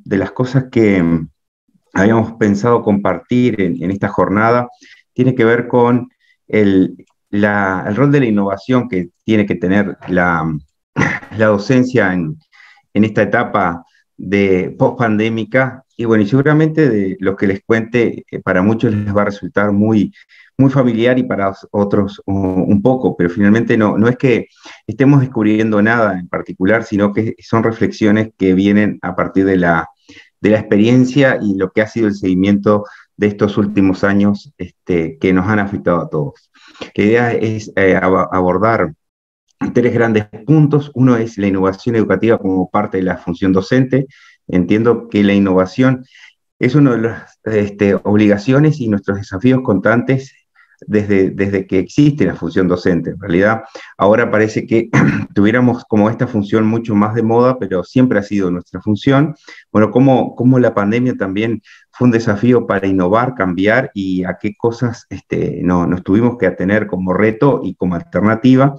de las cosas que habíamos pensado compartir en esta jornada tiene que ver con el rol de la innovación que tiene que tener la docencia en esta etapa de post-pandémica. Y bueno, y seguramente de lo que les cuente, para muchos les va a resultar muy familiar y para otros un poco, pero finalmente no es que estemos descubriendo nada en particular, sino que son reflexiones que vienen a partir de la experiencia y lo que ha sido el seguimiento de estos últimos años que nos han afectado a todos. La idea es abordar tres grandes puntos. Uno es la innovación educativa como parte de la función docente. Entiendo que la innovación es una de las obligaciones y nuestros desafíos constantes desde que existe la función docente. En realidad, ahora parece que tuviéramos como esta función mucho más de moda, pero siempre ha sido nuestra función. Bueno, cómo la pandemia también fue un desafío para innovar, cambiar y a qué cosas nos tuvimos que atener como reto y como alternativa.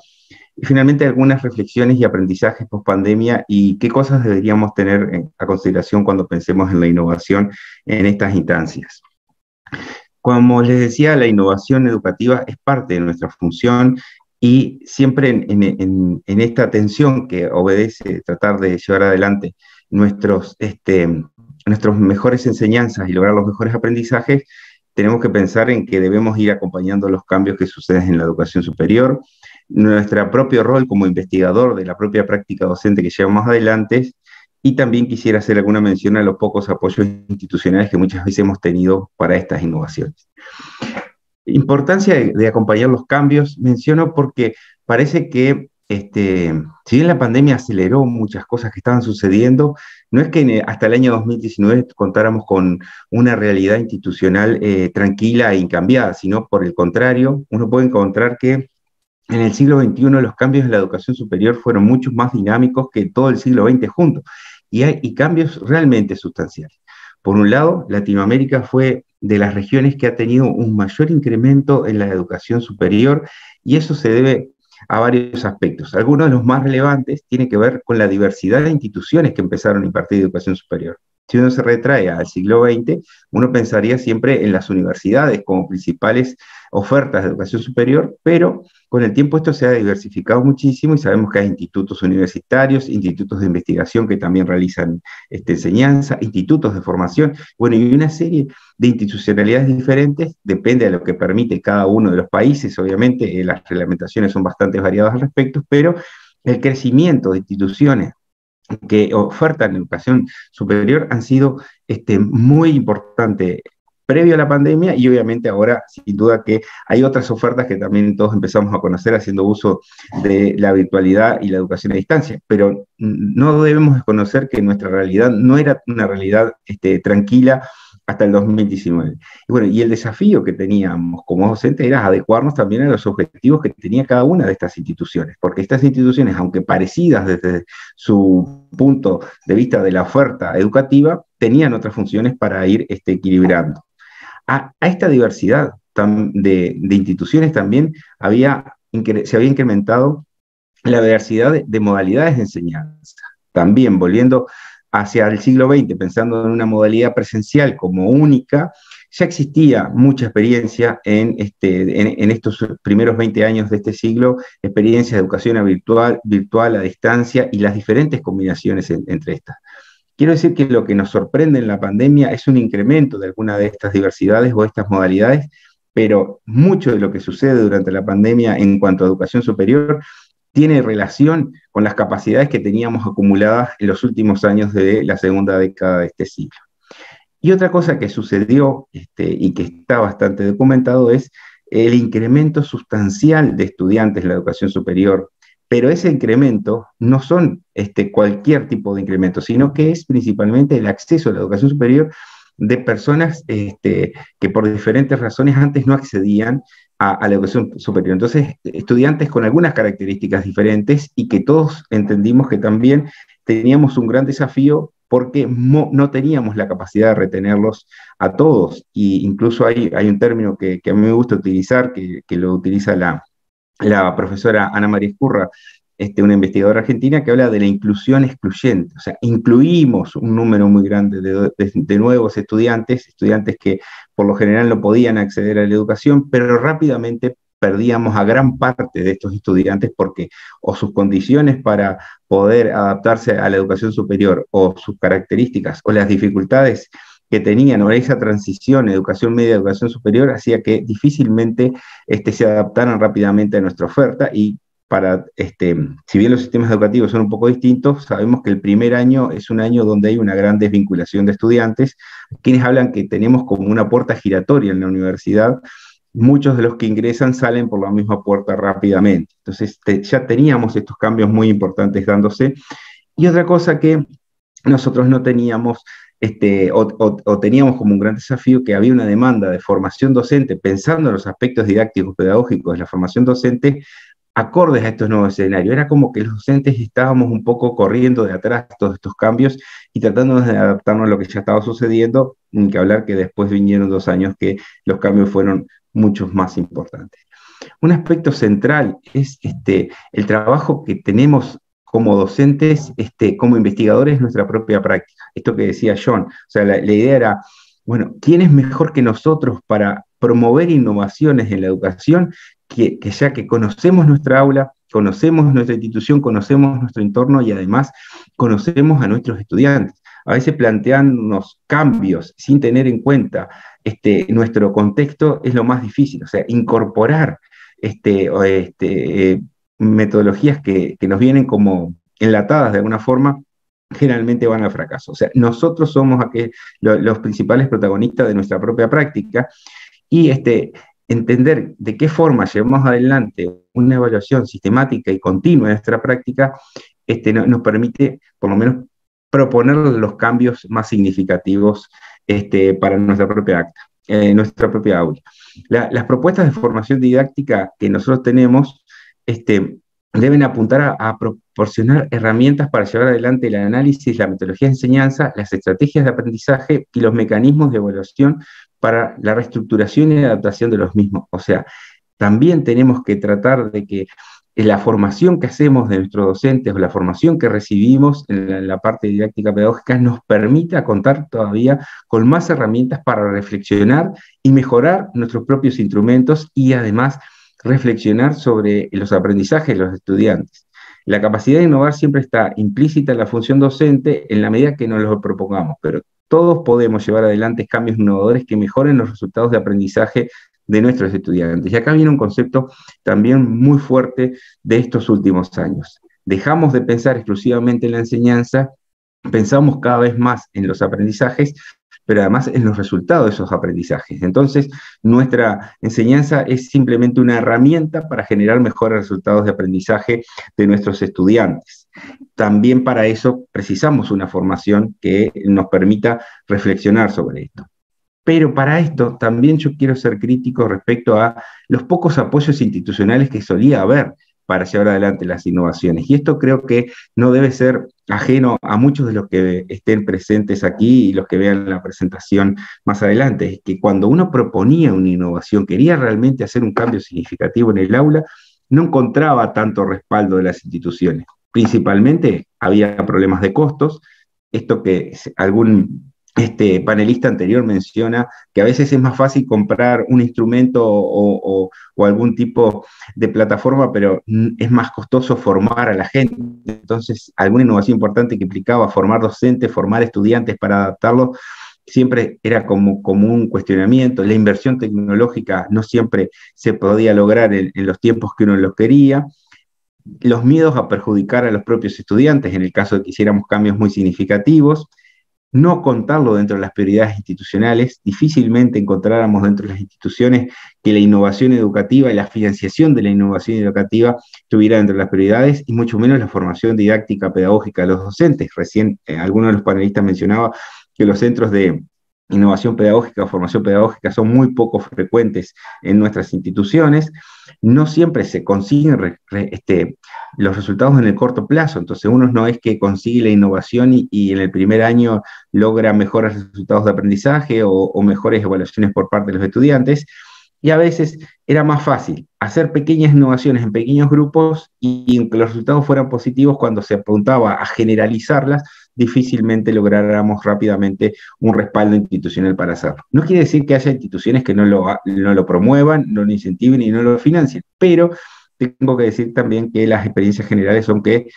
Y finalmente algunas reflexiones y aprendizajes post pandemia y qué cosas deberíamos tener a consideración cuando pensemos en la innovación en estas instancias. Como les decía, la innovación educativa es parte de nuestra función y siempre en esta atención que obedece tratar de llevar adelante nuestros mejores enseñanzas y lograr los mejores aprendizajes, tenemos que pensar en que debemos ir acompañando los cambios que suceden en la educación superior. Nuestro propio rol como investigador de la propia práctica docente que llevamos adelante, y también quisiera hacer alguna mención a los pocos apoyos institucionales que muchas veces hemos tenido para estas innovaciones. Importancia de acompañar los cambios, menciono porque parece que si bien la pandemia aceleró muchas cosas que estaban sucediendo, no es que hasta el año 2019 contáramos con una realidad institucional tranquila e incambiada, sino por el contrario, uno puede encontrar que en el siglo XXI los cambios en la educación superior fueron mucho más dinámicos que todo el siglo XX juntos, y cambios realmente sustanciales. Por un lado, Latinoamérica fue de las regiones que ha tenido un mayor incremento en la educación superior, y eso se debe a varios aspectos. Algunos de los más relevantes tienen que ver con la diversidad de instituciones que empezaron a impartir educación superior. Si uno se retrae al siglo XX, uno pensaría siempre en las universidades como principales ofertas de educación superior, pero con el tiempo esto se ha diversificado muchísimo y sabemos que hay institutos universitarios, institutos de investigación que también realizan enseñanza, institutos de formación, bueno, y una serie de institucionalidades diferentes, depende de lo que permite cada uno de los países. Obviamente las reglamentaciones son bastante variadas al respecto, pero el crecimiento de instituciones que ofertan educación superior han sido muy importantes previo a la pandemia, y obviamente ahora sin duda que hay otras ofertas que también todos empezamos a conocer haciendo uso de la virtualidad y la educación a distancia, pero no debemos desconocer que nuestra realidad no era una realidad tranquila hasta el 2019. Y bueno, y el desafío que teníamos como docentes era adecuarnos también a los objetivos que tenía cada una de estas instituciones, porque estas instituciones, aunque parecidas desde su punto de vista de la oferta educativa, tenían otras funciones para ir equilibrando. A esta diversidad de instituciones también se había incrementado la diversidad de modalidades de enseñanza. También volviendo hacia el siglo XX, pensando en una modalidad presencial como única, ya existía mucha experiencia en estos primeros 20 años de este siglo, experiencia de educación virtual a distancia y las diferentes combinaciones entre estas. Quiero decir que lo que nos sorprende en la pandemia es un incremento de alguna de estas diversidades o estas modalidades, pero mucho de lo que sucede durante la pandemia en cuanto a educación superior tiene relación con las capacidades que teníamos acumuladas en los últimos años de la segunda década de este siglo. Y otra cosa que sucedió y que está bastante documentado es el incremento sustancial de estudiantes en la educación superior, pero ese incremento no son cualquier tipo de incremento, sino que es principalmente el acceso a la educación superior de personas que por diferentes razones antes no accedían a la educación superior. Entonces, estudiantes con algunas características diferentes y que todos entendimos que también teníamos un gran desafío porque no teníamos la capacidad de retenerlos a todos. Y incluso hay un término que a mí me gusta utilizar, que lo utiliza la profesora Ana María Escurra, una investigadora argentina que habla de la inclusión excluyente, o sea, incluimos un número muy grande de nuevos estudiantes que por lo general no podían acceder a la educación, pero rápidamente perdíamos a gran parte de estos estudiantes porque o sus condiciones para poder adaptarse a la educación superior o sus características o las dificultades que tenían o esa transición, educación media, educación superior, hacía que difícilmente se adaptaran rápidamente a nuestra oferta y si bien los sistemas educativos son un poco distintos, sabemos que el primer año es un año donde hay una gran desvinculación de estudiantes, quienes hablan que tenemos como una puerta giratoria en la universidad, muchos de los que ingresan salen por la misma puerta rápidamente. Entonces ya teníamos estos cambios muy importantes dándose. Y otra cosa que nosotros no teníamos, o teníamos como un gran desafío, que había una demanda de formación docente, pensando en los aspectos didácticos pedagógicos de la formación docente, acordes a estos nuevos escenarios. Era como que los docentes estábamos un poco corriendo de atrás todos estos cambios y tratando de adaptarnos a lo que ya estaba sucediendo, ni que hablar que después vinieron 2 años que los cambios fueron muchos más importantes. Un aspecto central es el trabajo que tenemos como docentes, como investigadores, nuestra propia práctica. Esto que decía John, o sea, la idea era, bueno, ¿quién es mejor que nosotros para promover innovaciones en la educación? Que ya que conocemos nuestra aula, conocemos nuestra institución, conocemos nuestro entorno y además conocemos a nuestros estudiantes. A veces plantearnos cambios sin tener en cuenta nuestro contexto es lo más difícil, o sea, incorporar metodologías que nos vienen como enlatadas de alguna forma, generalmente van al fracaso. O sea, nosotros somos los principales protagonistas de nuestra propia práctica y entender de qué forma llevamos adelante una evaluación sistemática y continua de nuestra práctica nos permite, por lo menos, proponer los cambios más significativos para nuestra propia aula. Las propuestas de formación didáctica que nosotros tenemos deben apuntar a proporcionar herramientas para llevar adelante el análisis, la metodología de enseñanza, las estrategias de aprendizaje y los mecanismos de evaluación para la reestructuración y adaptación de los mismos. O sea, también tenemos que tratar de que la formación que hacemos de nuestros docentes o la formación que recibimos en la parte didáctica pedagógica nos permita contar todavía con más herramientas para reflexionar y mejorar nuestros propios instrumentos y además reflexionar sobre los aprendizajes de los estudiantes. La capacidad de innovar siempre está implícita en la función docente en la medida que nos lo propongamos, pero todos podemos llevar adelante cambios innovadores que mejoren los resultados de aprendizaje de nuestros estudiantes. Y acá viene un concepto también muy fuerte de estos últimos años. Dejamos de pensar exclusivamente en la enseñanza, pensamos cada vez más en los aprendizajes, pero además en los resultados de esos aprendizajes. Entonces, nuestra enseñanza es simplemente una herramienta para generar mejores resultados de aprendizaje de nuestros estudiantes. También para eso precisamos una formación que nos permita reflexionar sobre esto. Pero para esto también yo quiero ser crítico respecto a los pocos apoyos institucionales que solía haber para llevar adelante las innovaciones. Y esto creo que no debe ser ajeno a muchos de los que estén presentes aquí y los que vean la presentación más adelante. Es que cuando uno proponía una innovación, quería realmente hacer un cambio significativo en el aula, no encontraba tanto respaldo de las instituciones. Principalmente había problemas de costos, esto que algún panelista anterior menciona, que a veces es más fácil comprar un instrumento o algún tipo de plataforma, pero es más costoso formar a la gente. Entonces, alguna innovación importante que implicaba formar docentes, formar estudiantes para adaptarlos, siempre era como un cuestionamiento. La inversión tecnológica no siempre se podía lograr en los tiempos que uno los quería. Los miedos a perjudicar a los propios estudiantes en el caso de que hiciéramos cambios muy significativos, no contarlo dentro de las prioridades institucionales, difícilmente encontráramos dentro de las instituciones que la innovación educativa y la financiación de la innovación educativa estuviera dentro de las prioridades, y mucho menos la formación didáctica pedagógica de los docentes. Recién alguno de los panelistas mencionaba que los centros de innovación pedagógica o formación pedagógica son muy poco frecuentes en nuestras instituciones, no siempre se consiguen los resultados en el corto plazo, entonces uno no es que consigue la innovación y en el primer año logra mejores resultados de aprendizaje o mejores evaluaciones por parte de los estudiantes, y a veces era más fácil hacer pequeñas innovaciones en pequeños grupos y que los resultados fueran positivos cuando se apuntaba a generalizarlas, difícilmente lográramos rápidamente un respaldo institucional para hacerlo. No quiere decir que haya instituciones que no lo promuevan, no lo incentiven y no lo financien, pero tengo que decir también que las experiencias generales son que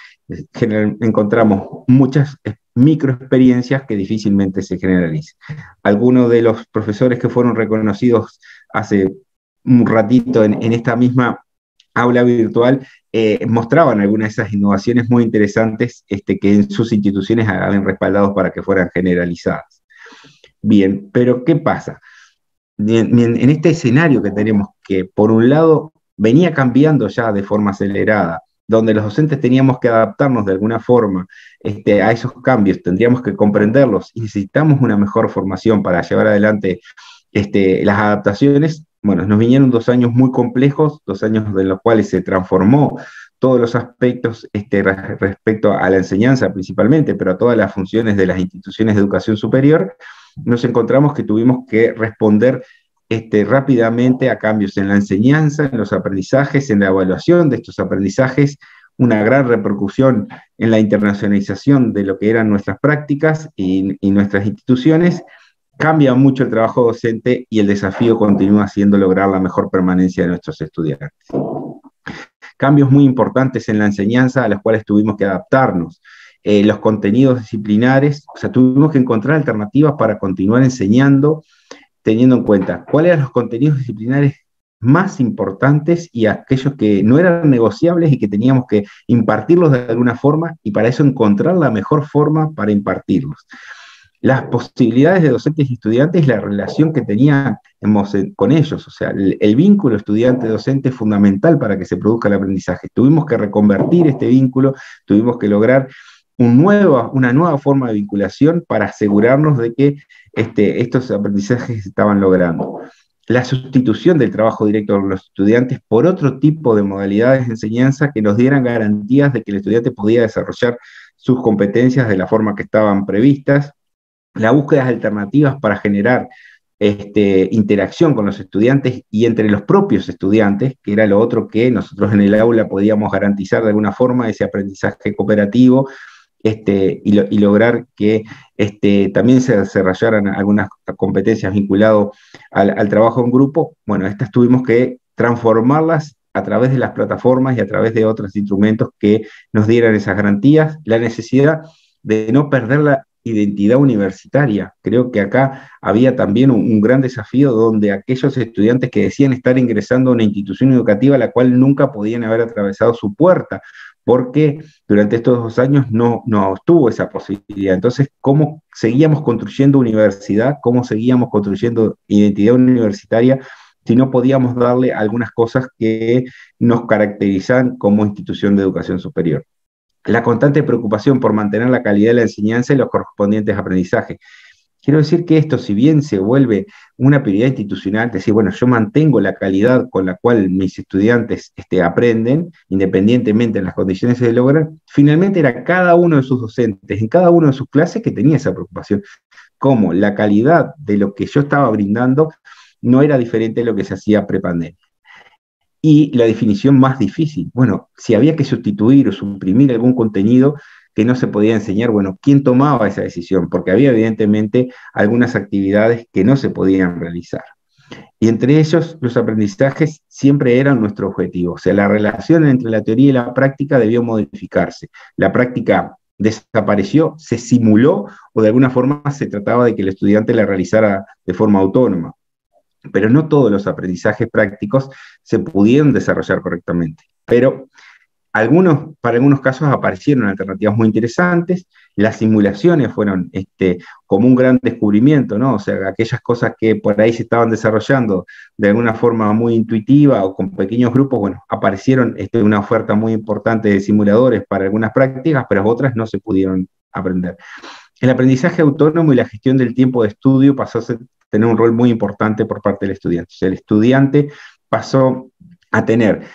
encontramos muchas microexperiencias que difícilmente se generalizan. Algunos de los profesores que fueron reconocidos hace un ratito en esta misma aula virtual mostraban algunas de esas innovaciones muy interesantes que en sus instituciones habían respaldado para que fueran generalizadas. Bien, pero ¿qué pasa? En este escenario que tenemos, que por un lado venía cambiando ya de forma acelerada, donde los docentes teníamos que adaptarnos de alguna forma a esos cambios, tendríamos que comprenderlos y necesitamos una mejor formación para llevar adelante las adaptaciones. Bueno, nos vinieron 2 años muy complejos, 2 años en los cuales se transformó todos los aspectos respecto a la enseñanza principalmente, pero a todas las funciones de las instituciones de educación superior. Nos encontramos que tuvimos que responder rápidamente a cambios en la enseñanza, en los aprendizajes, en la evaluación de estos aprendizajes, una gran repercusión en la internacionalización de lo que eran nuestras prácticas y nuestras instituciones. Cambia mucho el trabajo docente y el desafío continúa siendo lograr la mejor permanencia de nuestros estudiantes. Cambios muy importantes en la enseñanza a los cuales tuvimos que adaptarnos. Los contenidos disciplinares, o sea, tuvimos que encontrar alternativas para continuar enseñando, teniendo en cuenta cuáles eran los contenidos disciplinares más importantes y aquellos que no eran negociables y que teníamos que impartirlos de alguna forma, y para eso encontrar la mejor forma para impartirlos. Las posibilidades de docentes y estudiantes, la relación que teníamos con ellos, o sea, el vínculo estudiante-docente es fundamental para que se produzca el aprendizaje. Tuvimos que reconvertir este vínculo, tuvimos que lograr una nueva forma de vinculación para asegurarnos de que estos aprendizajes se estaban logrando. La sustitución del trabajo directo con los estudiantes por otro tipo de modalidades de enseñanza que nos dieran garantías de que el estudiante podía desarrollar sus competencias de la forma que estaban previstas. La búsqueda de alternativas para generar interacción con los estudiantes y entre los propios estudiantes, que era lo otro que nosotros en el aula podíamos garantizar de alguna forma, ese aprendizaje cooperativo, y lograr que también se desarrollaran algunas competencias vinculadas al trabajo en grupo. Bueno, estas tuvimos que transformarlas a través de las plataformas y a través de otros instrumentos que nos dieran esas garantías. La necesidad de no perder la identidad universitaria. Creo que acá había también un gran desafío donde aquellos estudiantes que decían estar ingresando a una institución educativa a la cual nunca podían haber atravesado su puerta, porque durante estos 2 años no tuvo esa posibilidad. Entonces, ¿cómo seguíamos construyendo universidad? ¿Cómo seguíamos construyendo identidad universitaria si no podíamos darle algunas cosas que nos caracterizan como institución de educación superior? La constante preocupación por mantener la calidad de la enseñanza y los correspondientes aprendizajes. Quiero decir que esto, si bien se vuelve una prioridad institucional, decir, bueno, yo mantengo la calidad con la cual mis estudiantes aprenden, independientemente de las condiciones que se logran, finalmente era cada uno de sus docentes, en cada una de sus clases, que tenía esa preocupación, como la calidad de lo que yo estaba brindando no era diferente de lo que se hacía prepandemia. Y la definición más difícil, bueno, si había que sustituir o suprimir algún contenido que no se podía enseñar, bueno, ¿quién tomaba esa decisión? Porque había evidentemente algunas actividades que no se podían realizar. Y entre ellos, los aprendizajes siempre eran nuestro objetivo. O sea, la relación entre la teoría y la práctica debió modificarse. La práctica desapareció, se simuló, o de alguna forma se trataba de que el estudiante la realizara de forma autónoma. Pero no todos los aprendizajes prácticos se pudieron desarrollar correctamente. Pero para algunos casos aparecieron alternativas muy interesantes. Las simulaciones fueron como un gran descubrimiento, ¿no? O sea, aquellas cosas que por ahí se estaban desarrollando de alguna forma muy intuitiva o con pequeños grupos, bueno, aparecieron una oferta muy importante de simuladores para algunas prácticas, pero otras no se pudieron aprender. El aprendizaje autónomo y la gestión del tiempo de estudio pasó a tener un rol muy importante por parte del estudiante. O sea, el estudiante pasó a tener,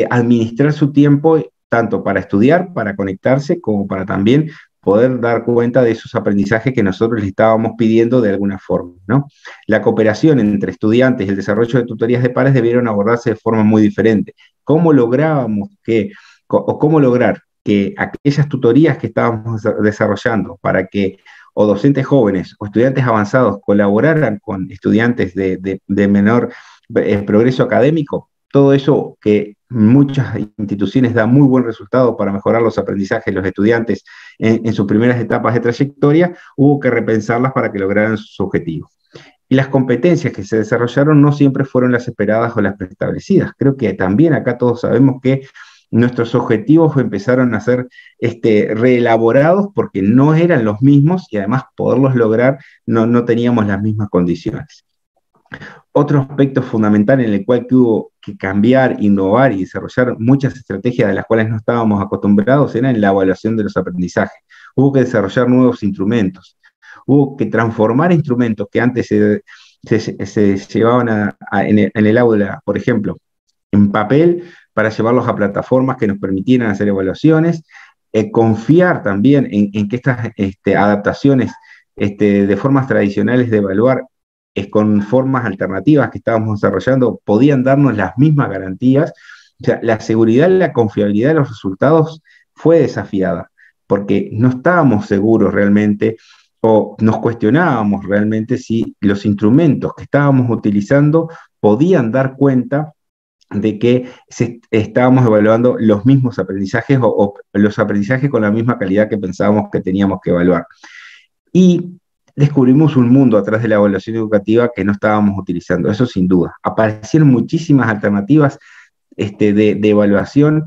administrar su tiempo tanto para estudiar, para conectarse, como para también poder dar cuenta de esos aprendizajes que nosotros les estábamos pidiendo de alguna forma, ¿no? La cooperación entre estudiantes y el desarrollo de tutorías de pares debieron abordarse de forma muy diferente. ¿Cómo lográbamos o cómo lograr que aquellas tutorías que estábamos desarrollando para que o docentes jóvenes o estudiantes avanzados colaboraran con estudiantes de menor progreso académico? Todo eso que muchas instituciones da muy buen resultado para mejorar los aprendizajes de los estudiantes en sus primeras etapas de trayectoria, hubo que repensarlas para que lograran sus objetivos. Y las competencias que se desarrollaron no siempre fueron las esperadas o las preestablecidas. Creo que también acá todos sabemos que nuestros objetivos empezaron a ser reelaborados porque no eran los mismos y además poderlos lograr no teníamos las mismas condiciones. Otro aspecto fundamental en el cual hubo que cambiar, innovar y desarrollar muchas estrategias de las cuales no estábamos acostumbrados era en la evaluación de los aprendizajes. Hubo que desarrollar nuevos instrumentos, hubo que transformar instrumentos que antes se llevaban en el aula, por ejemplo, en papel, para llevarlos a plataformas que nos permitieran hacer evaluaciones, confiar también en que estas adaptaciones de formas tradicionales de evaluar con formas alternativas que estábamos desarrollando podían darnos las mismas garantías. O sea, la seguridad y la confiabilidad de los resultados fue desafiada, porque no estábamos seguros realmente o nos cuestionábamos realmente si los instrumentos que estábamos utilizando podían dar cuenta de que estábamos evaluando los mismos aprendizajes o los aprendizajes con la misma calidad que pensábamos que teníamos que evaluar. Y descubrimos un mundo atrás de la evaluación educativa que no estábamos utilizando, eso sin duda. Aparecieron muchísimas alternativas de evaluación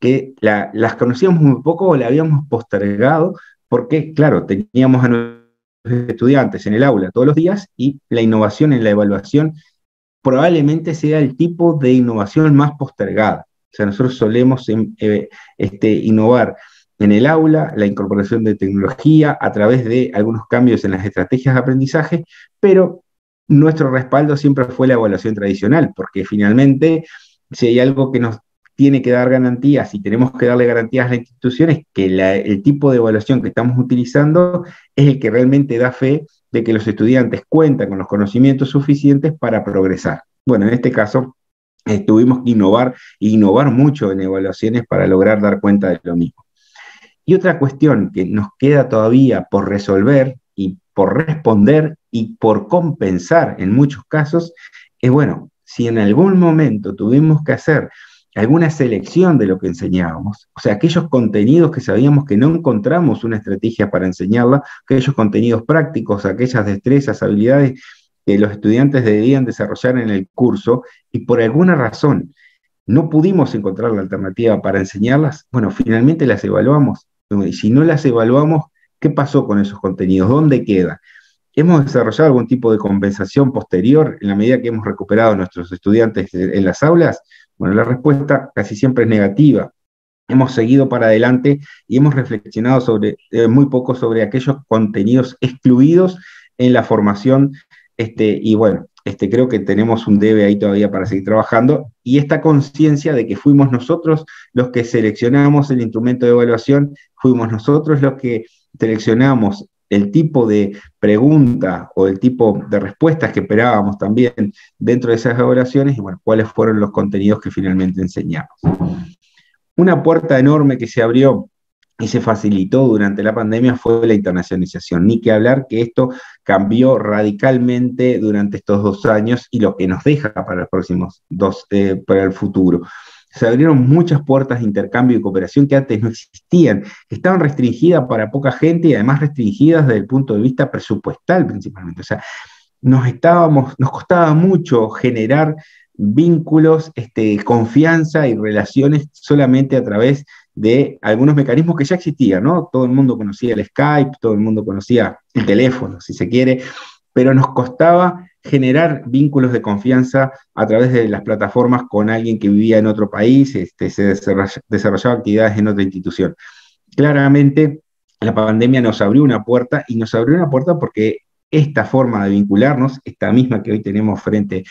que las conocíamos muy poco o la habíamos postergado porque, claro, teníamos a nuestros estudiantes en el aula todos los días y la innovación en la evaluación probablemente sea el tipo de innovación más postergada. O sea, nosotros solemos innovar en el aula, la incorporación de tecnología a través de algunos cambios en las estrategias de aprendizaje, pero nuestro respaldo siempre fue la evaluación tradicional, porque finalmente, si hay algo que nos tiene que dar garantías y tenemos que darle garantías a las instituciones, que el tipo de evaluación que estamos utilizando es el que realmente da fe de que los estudiantes cuentan con los conocimientos suficientes para progresar. Bueno, en este caso, tuvimos que innovar mucho en evaluaciones para lograr dar cuenta de lo mismo. Y otra cuestión que nos queda todavía por resolver y por responder y por compensar en muchos casos es, bueno, si en algún momento tuvimos que hacer alguna selección de lo que enseñábamos, o sea, aquellos contenidos que sabíamos que no encontramos una estrategia para enseñarla, aquellos contenidos prácticos, aquellas destrezas, habilidades que los estudiantes debían desarrollar en el curso, y por alguna razón no pudimos encontrar la alternativa para enseñarlas, bueno, finalmente las evaluamos. Y si no las evaluamos, ¿qué pasó con esos contenidos? ¿Dónde queda? ¿Hemos desarrollado algún tipo de compensación posterior en la medida que hemos recuperado a nuestros estudiantes en las aulas? Bueno, la respuesta casi siempre es negativa. Hemos seguido para adelante y hemos reflexionado muy poco sobre aquellos contenidos excluidos en la formación, y bueno, creo que tenemos un debe ahí todavía para seguir trabajando, y esta conciencia de que fuimos nosotros los que seleccionamos el instrumento de evaluación, fuimos nosotros los que seleccionamos el tipo de pregunta o el tipo de respuestas que esperábamos también dentro de esas evaluaciones, y bueno, cuáles fueron los contenidos que finalmente enseñamos. Una puerta enorme que se abrió y se facilitó durante la pandemia fue la internacionalización. Ni que hablar que esto cambió radicalmente durante estos 2 años y lo que nos deja para los próximos para el futuro. Se abrieron muchas puertas de intercambio y cooperación que antes no existían, que estaban restringidas para poca gente y además restringidas desde el punto de vista presupuestal principalmente. O sea, nos costaba mucho generar vínculos, confianza y relaciones solamente a través de algunos mecanismos que ya existían, ¿no? Todo el mundo conocía el Skype, todo el mundo conocía el teléfono, si se quiere, pero nos costaba generar vínculos de confianza a través de las plataformas con alguien que vivía en otro país, se desarrollaba actividades en otra institución. Claramente, la pandemia nos abrió una puerta, y nos abrió una puerta porque esta forma de vincularnos, esta misma que hoy tenemos frente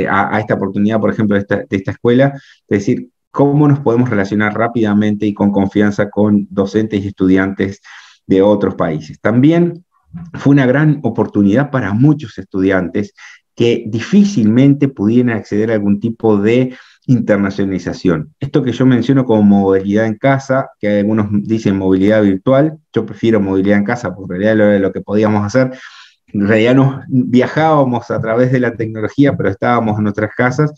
a esta oportunidad, por ejemplo, de esta escuela, es decir, cómo nos podemos relacionar rápidamente y con confianza con docentes y estudiantes de otros países. También fue una gran oportunidad para muchos estudiantes que difícilmente pudieran acceder a algún tipo de internacionalización. Esto que yo menciono como movilidad en casa, que algunos dicen movilidad virtual, yo prefiero movilidad en casa, porque en realidad lo que podíamos hacer, en realidad nos viajábamos a través de la tecnología, pero estábamos en nuestras casas,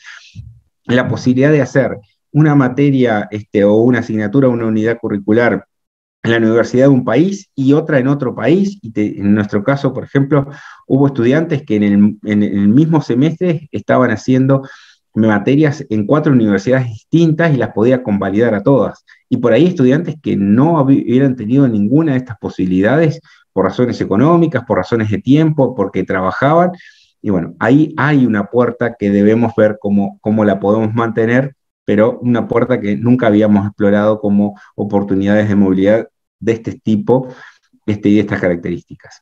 la posibilidad de hacer una materia o una asignatura, una unidad curricular en la universidad de un país y otra en otro país. En nuestro caso, por ejemplo, hubo estudiantes que en el mismo semestre estaban haciendo materias en 4 universidades distintas y las podía convalidar a todas. Y por ahí estudiantes que no hubieran tenido ninguna de estas posibilidades por razones económicas, por razones de tiempo, porque trabajaban. Y bueno, ahí hay una puerta que debemos ver cómo la podemos mantener, pero una puerta que nunca habíamos explorado como oportunidades de movilidad de este tipo y de estas características.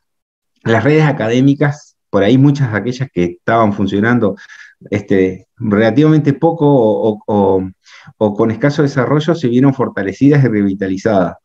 Las redes académicas, por ahí muchas de aquellas que estaban funcionando relativamente poco o con escaso desarrollo, se vieron fortalecidas y revitalizadas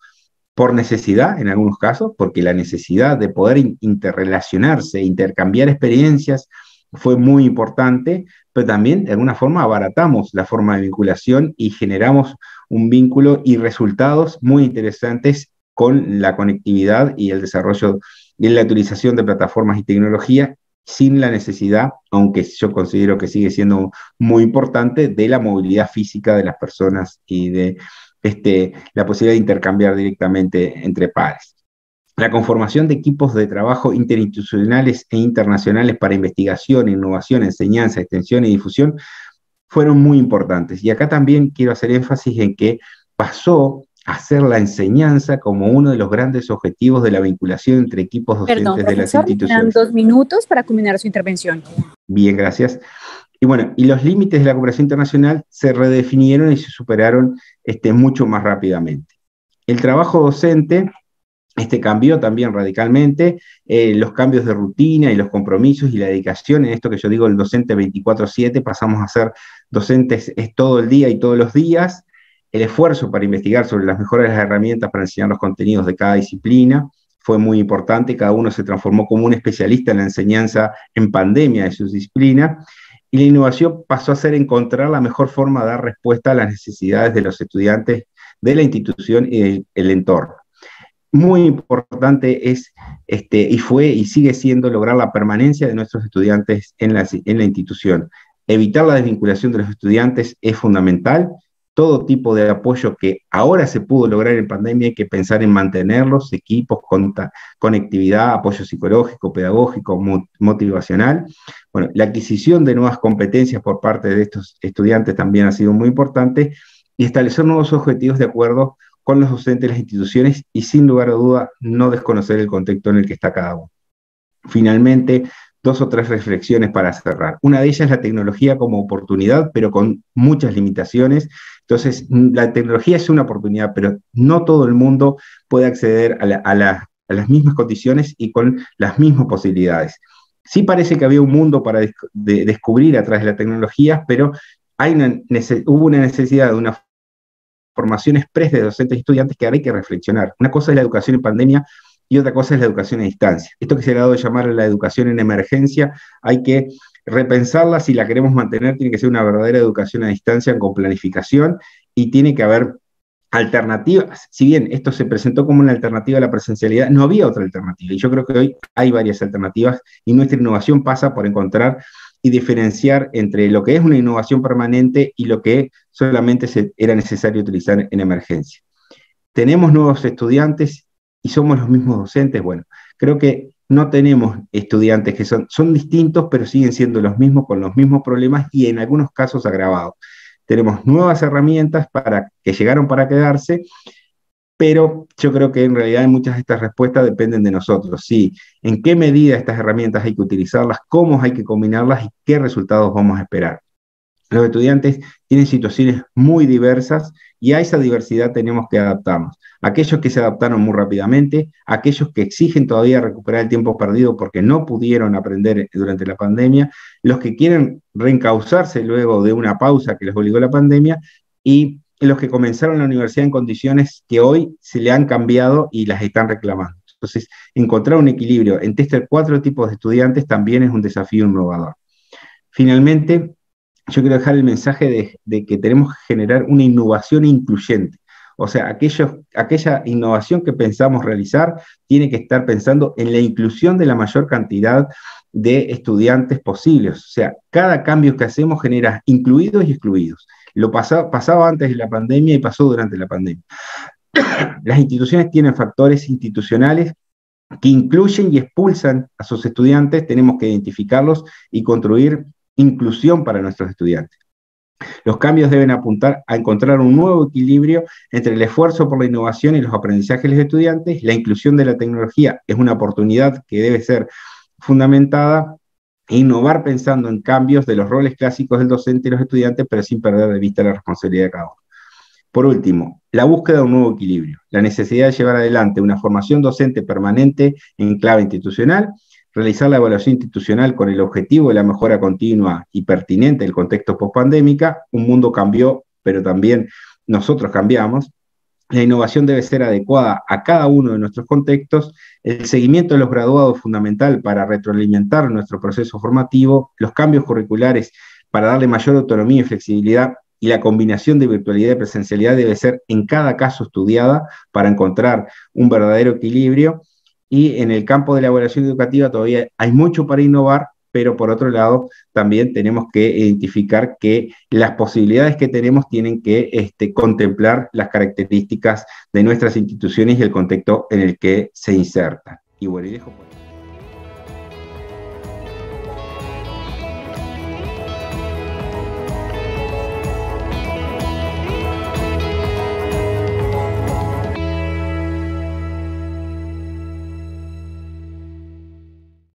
por necesidad en algunos casos, porque la necesidad de poder interrelacionarse, intercambiar experiencias fue muy importante, pero también de alguna forma abaratamos la forma de vinculación y generamos un vínculo y resultados muy interesantes con la conectividad y el desarrollo y la utilización de plataformas y tecnología sin la necesidad, aunque yo considero que sigue siendo muy importante, de la movilidad física de las personas y de la posibilidad de intercambiar directamente entre pares. La conformación de equipos de trabajo interinstitucionales e internacionales para investigación, innovación, enseñanza, extensión y difusión fueron muy importantes. Y acá también quiero hacer énfasis en que pasó a ser la enseñanza como uno de los grandes objetivos de la vinculación entre equipos docentes de las instituciones. Quedan 2 minutos para culminar su intervención. Bien, gracias. Y bueno, y los límites de la cooperación internacional se redefinieron y se superaron mucho más rápidamente. El trabajo docente cambió también radicalmente, los cambios de rutina y los compromisos y la dedicación, en esto que yo digo el docente 24/7, pasamos a ser docentes todo el día y todos los días, el esfuerzo para investigar sobre las mejores herramientas para enseñar los contenidos de cada disciplina fue muy importante, cada uno se transformó como un especialista en la enseñanza en pandemia de su disciplina, y la innovación pasó a ser encontrar la mejor forma de dar respuesta a las necesidades de los estudiantes de la institución y del entorno. Muy importante es, y fue y sigue siendo, lograr la permanencia de nuestros estudiantes en la institución. Evitar la desvinculación de los estudiantes es fundamental. Todo tipo de apoyo que ahora se pudo lograr en pandemia hay que pensar en mantenerlos, equipos, conectividad, apoyo psicológico, pedagógico, motivacional. Bueno, la adquisición de nuevas competencias por parte de estos estudiantes también ha sido muy importante, y establecer nuevos objetivos de acuerdo con los docentes de las instituciones y, sin lugar a duda, no desconocer el contexto en el que está cada uno. Finalmente, 2 o 3 reflexiones para cerrar. Una de ellas es la tecnología como oportunidad, pero con muchas limitaciones. Entonces, la tecnología es una oportunidad, pero no todo el mundo puede acceder a las mismas condiciones y con las mismas posibilidades. Sí parece que había un mundo para descubrir a través de la tecnología, pero hubo una necesidad de una formación express de docentes y estudiantes que ahora hay que reflexionar. Una cosa es la educación en pandemia y otra cosa es la educación a distancia. Esto que se ha dado de llamar la educación en emergencia, hay que repensarla. Si la queremos mantener, tiene que ser una verdadera educación a distancia con planificación, y tiene que haber alternativas. Si bien esto se presentó como una alternativa a la presencialidad, no había otra alternativa, y yo creo que hoy hay varias alternativas, y nuestra innovación pasa por encontrar y diferenciar entre lo que es una innovación permanente y lo que solamente era necesario utilizar en emergencia. ¿Tenemos nuevos estudiantes y somos los mismos docentes? Bueno, creo que no tenemos estudiantes que son distintos, pero siguen siendo los mismos, con los mismos problemas y en algunos casos agravados. Tenemos nuevas herramientas que llegaron para quedarse, pero yo creo que en realidad muchas de estas respuestas dependen de nosotros. Sí, en qué medida estas herramientas hay que utilizarlas, cómo hay que combinarlas y qué resultados vamos a esperar. Los estudiantes tienen situaciones muy diversas y a esa diversidad tenemos que adaptarnos. Aquellos que se adaptaron muy rápidamente, aquellos que exigen todavía recuperar el tiempo perdido porque no pudieron aprender durante la pandemia, los que quieren reencauzarse luego de una pausa que les obligó la pandemia, y los que comenzaron la universidad en condiciones que hoy se le han cambiado y las están reclamando. Entonces, encontrar un equilibrio entre estos 4 tipos de estudiantes también es un desafío innovador. Finalmente, yo quiero dejar el mensaje de que tenemos que generar una innovación incluyente. O sea, aquella innovación que pensamos realizar tiene que estar pensando en la inclusión de la mayor cantidad de estudiantes posibles. O sea, cada cambio que hacemos genera incluidos y excluidos. Lo pasaba antes de la pandemia y pasó durante la pandemia. Las instituciones tienen factores institucionales que incluyen y expulsan a sus estudiantes, tenemos que identificarlos y construir inclusión para nuestros estudiantes. Los cambios deben apuntar a encontrar un nuevo equilibrio entre el esfuerzo por la innovación y los aprendizajes de los estudiantes. La inclusión de la tecnología es una oportunidad que debe ser fundamentada e innovar pensando en cambios de los roles clásicos del docente y los estudiantes, pero sin perder de vista la responsabilidad de cada uno. Por último, la búsqueda de un nuevo equilibrio, la necesidad de llevar adelante una formación docente permanente en clave institucional, realizar la evaluación institucional con el objetivo de la mejora continua y pertinente del contexto pospandémica. Un mundo cambió, pero también nosotros cambiamos. La innovación debe ser adecuada a cada uno de nuestros contextos. El seguimiento de los graduados es fundamental para retroalimentar nuestro proceso formativo. Los cambios curriculares para darle mayor autonomía y flexibilidad, y la combinación de virtualidad y presencialidad debe ser en cada caso estudiada para encontrar un verdadero equilibrio. Y en el campo de la evaluación educativa todavía hay mucho para innovar, pero por otro lado también tenemos que identificar que las posibilidades que tenemos tienen que contemplar las características de nuestras instituciones y el contexto en el que se insertan. Y bueno, y dejo por